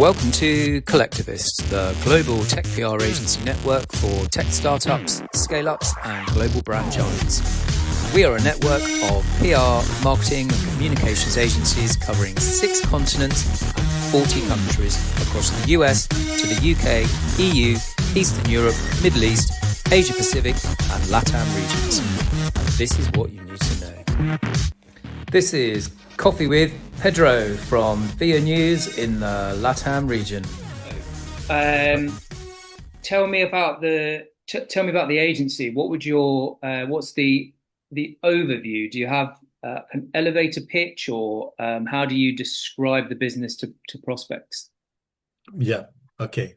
Welcome to Collectivist, the global tech PR agency network for tech startups, scale-ups, and global brand giants. We are a network of PR, marketing, and communications agencies covering 6 continents and 40 countries across the US to the UK, EU, Eastern Europe, Middle East, Asia Pacific, and LATAM regions. And this is what you need to know. This is Coffee with Pedro from Vianews in the LATAM region. Tell me about the agency. What's the overview? Do you have an elevator pitch, or how do you describe the business to prospects? Yeah, okay.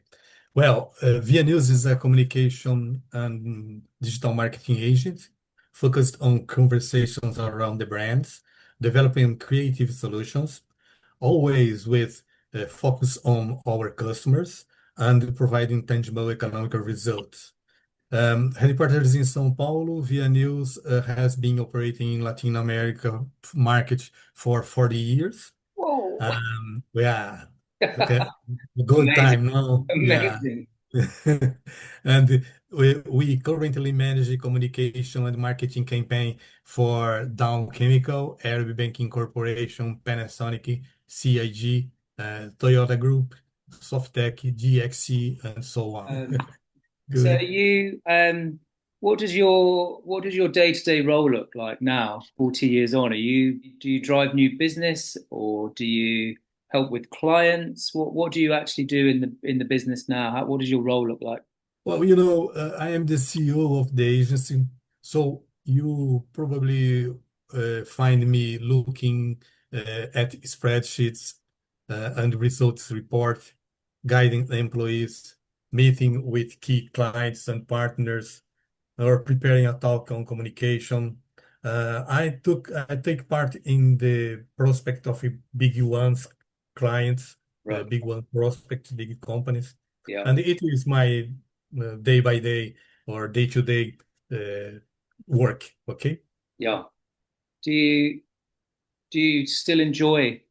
Well, Vianews is a communication and digital marketing agent focused on conversations around the brands, developing creative solutions, always with focus on our customers and providing tangible economic results. Headquarters in São Paulo, Vianews has been operating in Latin America market for 40 years. Whoa. Yeah, okay. Good Amazing. time now. Yeah. Amazing. And we currently manage the communication and marketing campaign for Dow Chemical, Arab Banking Corporation, Panasonic, CIG, Toyota Group, Softec, DXC, and so on. So Good. what does your day-to-day role look like now, 40 years on? Do you drive new business, or do you help with clients? What do you actually do in the business now? What does your role look like? Well, I am the CEO of the agency, so you probably find me looking at spreadsheets and results report, guiding the employees, meeting with key clients and partners, or preparing a talk on communication. I take part in the prospect of big ones clients, Right. big one prospects, big companies, Yeah. and it is my day by day or day to day work. Okay. Yeah. Do you still enjoy,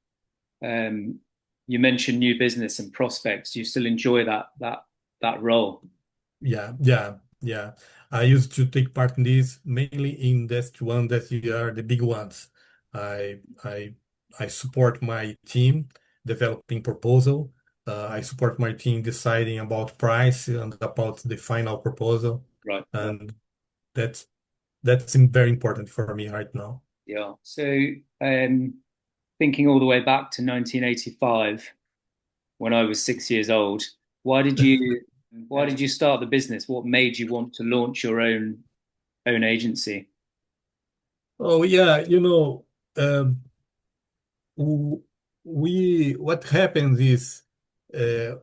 you mentioned new business and prospects. Do you still enjoy that role? Yeah. I used to take part in this mainly in that one that are the big ones. I I I support my team developing proposal. I support my team deciding about price and about the final proposal, Right. and that's that's very important for me right now. Yeah. So, thinking all the way back to 1985, when I was 6 years old, why did you why did you start the business? What made you want to launch your own agency? Oh yeah, um, what happened is uh,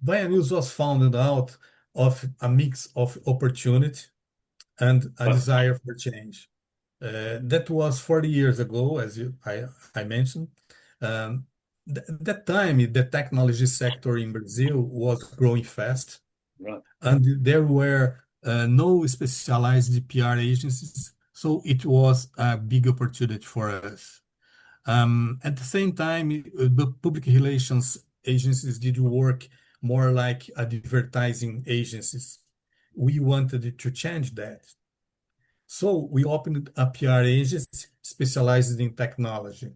Vianews was founded out of a mix of opportunity and a Right. desire for change. That was 40 years ago, as I mentioned. Um, that time, the technology sector in Brazil was growing fast, Right. and there were no specialized PR agencies, so it was a big opportunity for us. At the same time, the public relations agencies did work more like advertising agencies. We wanted to change that. So we opened a PR agency specialized in technology.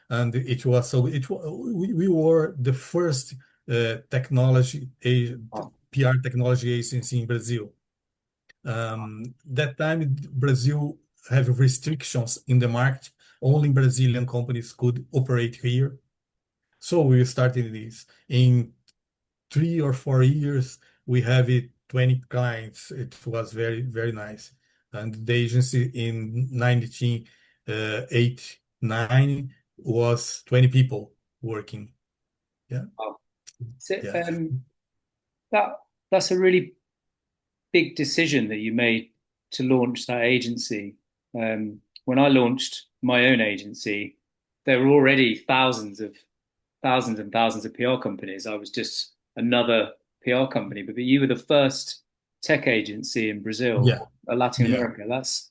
And we were the first technology Oh, PR technology agency in Brazil. That time, Brazil have restrictions in the market. Only Brazilian companies could operate here. So we started this. In 3 or 4 years, we have 20 clients. It was very, very nice. And the agency in 1989 was 20 people working. Yeah, wow. So, yeah, that that's a really big decision that you made to launch that agency. When I launched my own agency, there were already thousands and thousands of PR companies. I was just another PR company, but you were the first tech agency in Brazil, yeah, Latin yeah, America. That's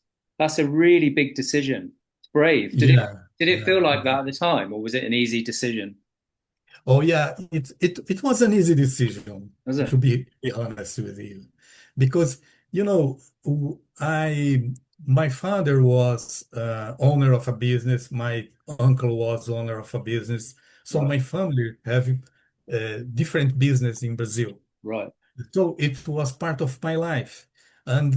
a really big decision. It's brave. Did it yeah, did it yeah. feel like that at the time, or was it an easy decision? Oh yeah, it was an easy decision, Was it? to be honest with you, because you know I my father was owner of a business, my uncle was owner of a business, so Right, my family have different business in Brazil. right, So it was part of my life. And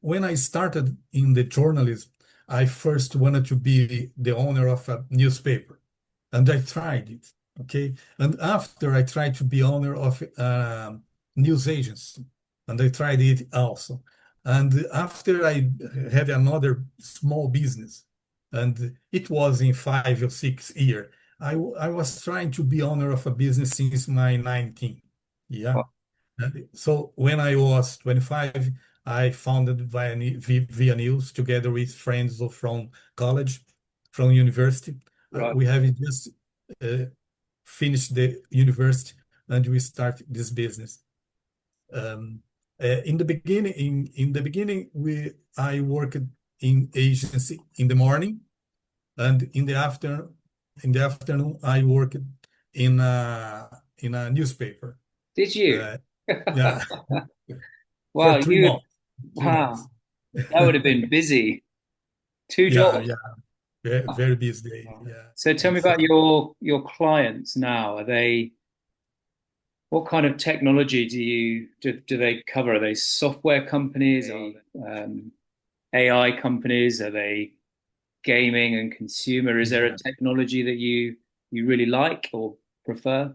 when I started in the journalism, I first wanted to be the owner of a newspaper. And I tried it. Okay. And after I tried to be owner of a news agency. And I tried it also. And after I had another small business, and it was in 5 or 6 years, I was trying to be owner of a business since my 19. Yeah. right, So when I was 25, I founded Vianews together with friends from college, from university. right. We have just uh, finished the university and we start this business. Um, in the beginning, I worked in agency in the morning, and in the afternoon, I worked in a newspaper. Did you? Uh, yeah, Wow, for three you, months. 3 months. wow, that would have been busy. Two Yeah, jobs. yeah, very busy day. Yeah, So tell me it's about your clients now. Are they, what kind of technology do they cover? Are they software companies? Are they, AI companies? Are they gaming and consumer? Is there a yeah, technology that you really like or prefer?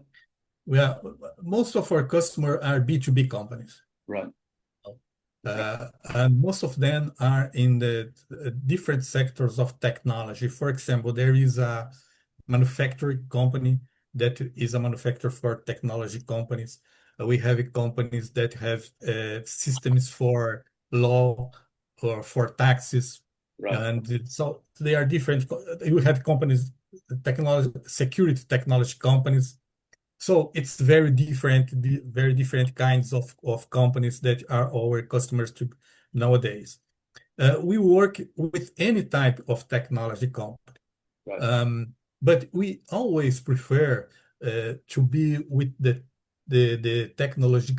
yeah. Most of our customers are B2B companies. Right, right, And most of them are in the different sectors of technology. For example, there is a manufacturing company that is a manufacturer for technology companies. We have companies that have systems for law or for taxes. right. And so they are different. You have companies, technology, security technology companies, so it's very different kinds of companies that are our customers to nowadays. We work with any type of technology company, Right. um, but we always prefer to be with the technology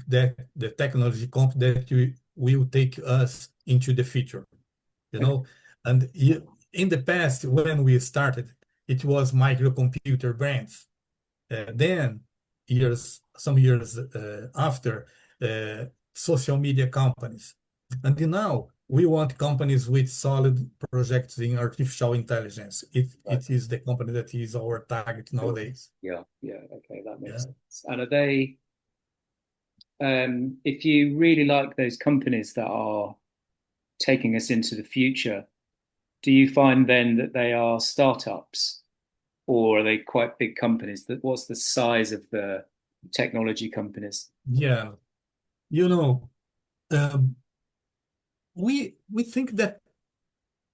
company that will take us into the future. You Okay. know, and in the past when we started, it was microcomputer brands. Then, some years after, social media companies. And now we want companies with solid projects in artificial intelligence. Right. It is the company that is our target Sure. nowadays. Yeah. Yeah. Okay. That makes Yeah. sense. And are they, if you really like those companies that are taking us into the future, do you find then that they are startups or are they quite big companies? That what's the size of the technology companies? Yeah. You know, um, we think that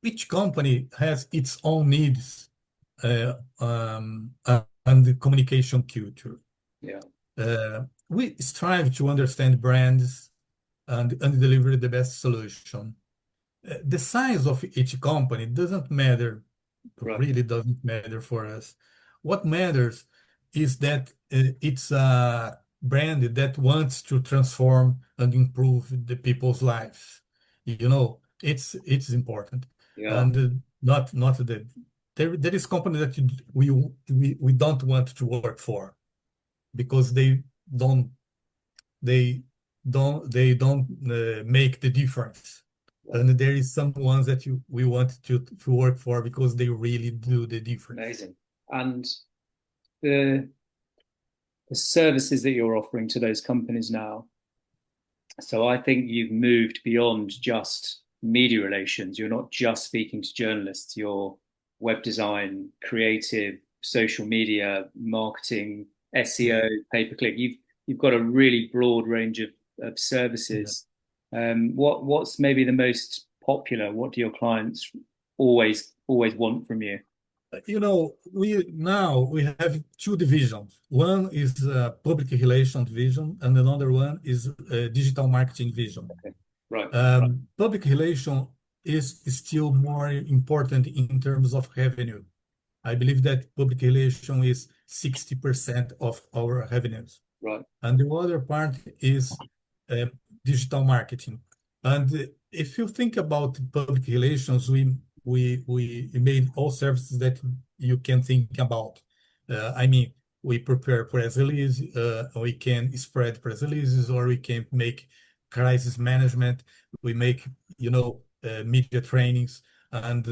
each company has its own needs and the communication culture. Yeah. We strive to understand brands and deliver the best solution. The size of each company doesn't matter, Right. really doesn't matter for us. What matters is that it's a brand that wants to transform and improve the people's lives. It's important, Yeah. and not the there is company that we don't want to work for because don't they don't make the difference. Right. And there is some ones that we want to work for because they really do the difference. Amazing. And the the services that you're offering to those companies now. So I think you've moved beyond just media relations. You're not just speaking to journalists. You're web design, creative, social media, marketing, SEO, Yeah, pay per click. You've got a really broad range of yeah. services. What's maybe the most popular? What do your clients always want from you? We have two divisions. One is public relations division, and another one is digital marketing division. Okay. Right. Public relation is still more important in terms of revenue. I believe that public relation is 60% of our revenues. Right. And the other part is uh, digital marketing. And if you think about public relations, we made all services that you can think about. I mean, we prepare press releases, we can spread press releases, or we can make crisis management. We make, media trainings and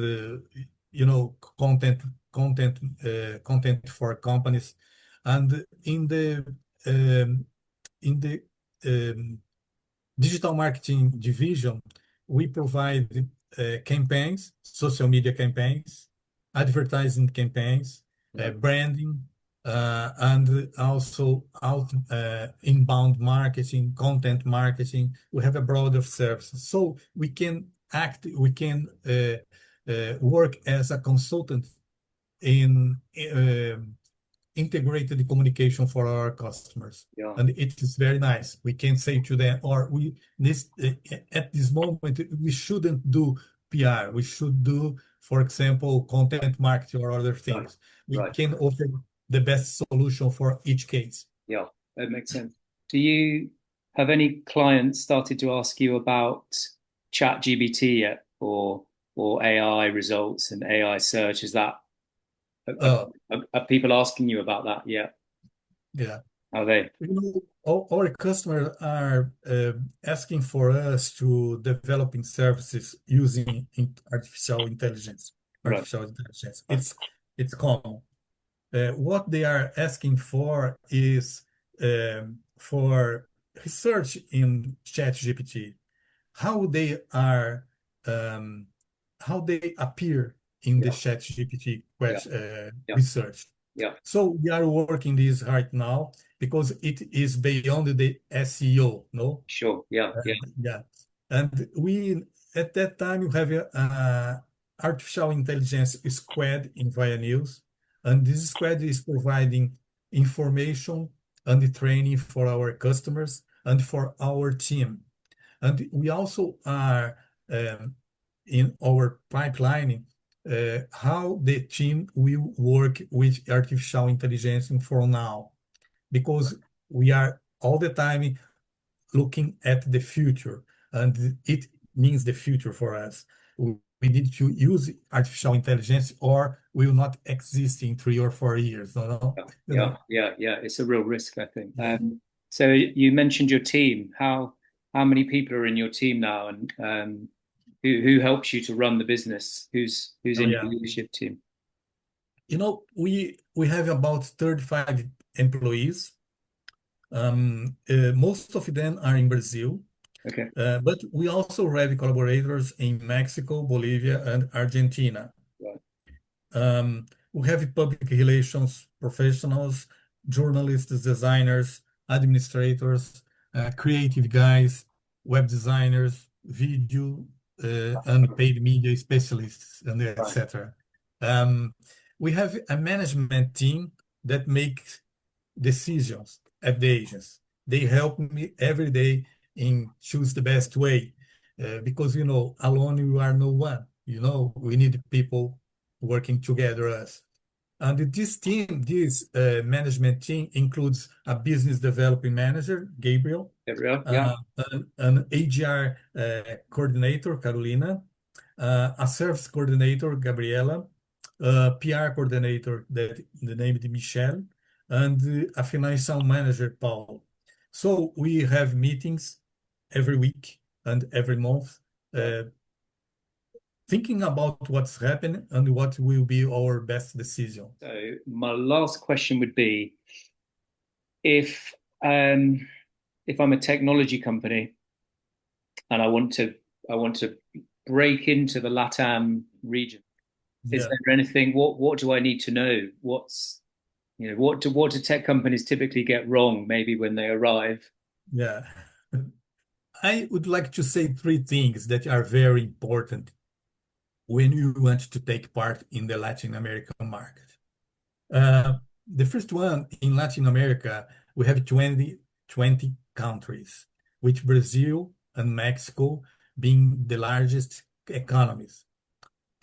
content for companies. And um, in the um, digital marketing division, we provide campaigns, social media campaigns, advertising campaigns, Right. branding, and also inbound marketing, content marketing. We have a broader service, so we can work as a consultant in integrated communication for our customers. Yeah. And it is very nice. We can say to them, or at this moment, we shouldn't do PR. We should do, for example, content marketing or other Right. things. We Right. can offer the best solution for each case. Yeah, that makes sense. Do you have any clients started to ask you about chat GBT yet, or AI results and AI search? Is that Uh, are people asking you about that yet? yeah. Are they? Our customers are asking for us to developing services using artificial intelligence. Right. Artificial intelligence. Right. It's common. What they are asking for is for research in ChatGPT, how they are, um, how they appear in the Yeah. ChatGPT Yeah. Yeah. research. Yeah. So we are working this right now because it is beyond the SEO, no? Sure. Yeah. Yeah. Yeah. And we, at that time, you have a artificial intelligence squad in Vianews, and this squad is providing information and training for our customers and for our team. And we also are um, in our pipeline how the team will work with artificial intelligence from now, because we are all the time looking at the future, and it means the future for us. We need to use artificial intelligence, or we will not exist in 3 or 4 years. No, no, Yeah. you Yeah. know. Yeah. Yeah. It's a real risk, I think. Yeah. So you mentioned your team. How many people are in your team now, and who helps you to run the business? Who's Oh, in your yeah. leadership team? We have about 35 employees. Most of them are in Brazil, Okay. but we also have collaborators in Mexico, Bolivia, and Argentina. Right. We have public relations professionals, journalists, designers, administrators, creative guys, web designers, video and paid media specialists, and Right. etc. Um, we have a management team that makes decisions at the agents. They help me every day in choose the best way, because alone you are no one. We need people working together us. And this management team includes a business development manager, Gabriel, Gabriel. Yeah. an AGR coordinator, Carolina, a service coordinator, Gabriela, a PR coordinator, that the name is Michelle, and a financial manager, Paul. So we have meetings every week and every month, Right. thinking about what's happening and what will be our best decision. So my last question would be, if um, if I'm a technology company and I want to break into the LATAM region, is Yeah, there anything? What do I need to know? What do tech companies typically get wrong? Maybe when they arrive. yeah. I would like to say three things that are very important when you want to take part in the Latin American market. The first one, in Latin America, we have 20 countries, with Brazil and Mexico being the largest economies.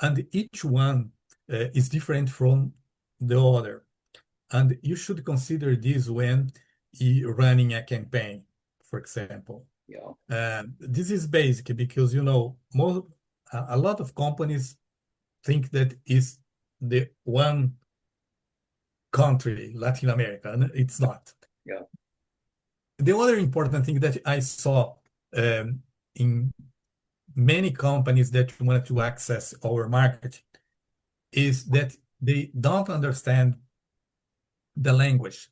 And each one is different from the other. And you should consider this when you running a campaign, for example. Yeah. This is basic because, a lot of companies think that is the one country, Latin America, and it's not. Yeah. The other important thing that I saw in many companies that want to access our market is that they don't understand the language.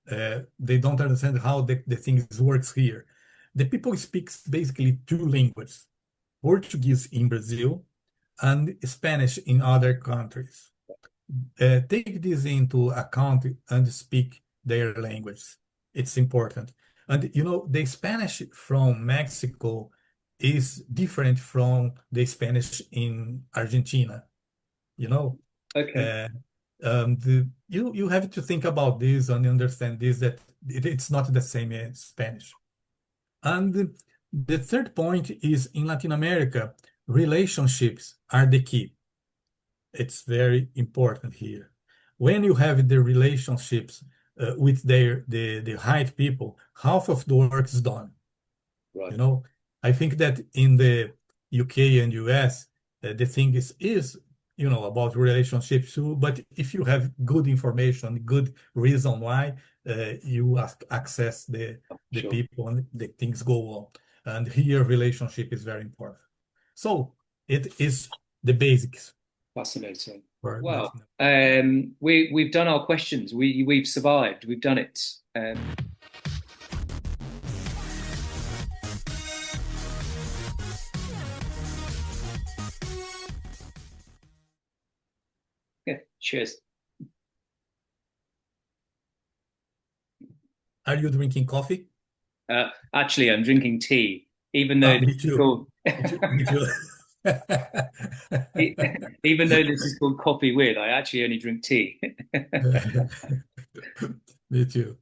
They don't understand how the things works here. The people speaks basically two languages, Portuguese in Brazil and Spanish in other countries. Take this into account and speak their language. It's important. And the Spanish from Mexico is different from the Spanish in Argentina. Okay. You have to think about this and understand this, that it's not the same as Spanish. And the third point is in Latin America, relationships are the key. It's very important here. When you have the relationships with the right people, half of the work is done. Right. I think that in the UK and US, the thing is about relationships too. But if you have good information, good reason why you access the Sure. people and the things go on, and here relationship is very important. So it is the basics. Fascinating. For Well, Latin we've done our questions. We've survived. We've done it. Yeah. Cheers. Are you drinking coffee? Actually, I'm drinking tea, even though Me this is too. called Me too. even though this is called coffee with, I actually only drink tea. Me too.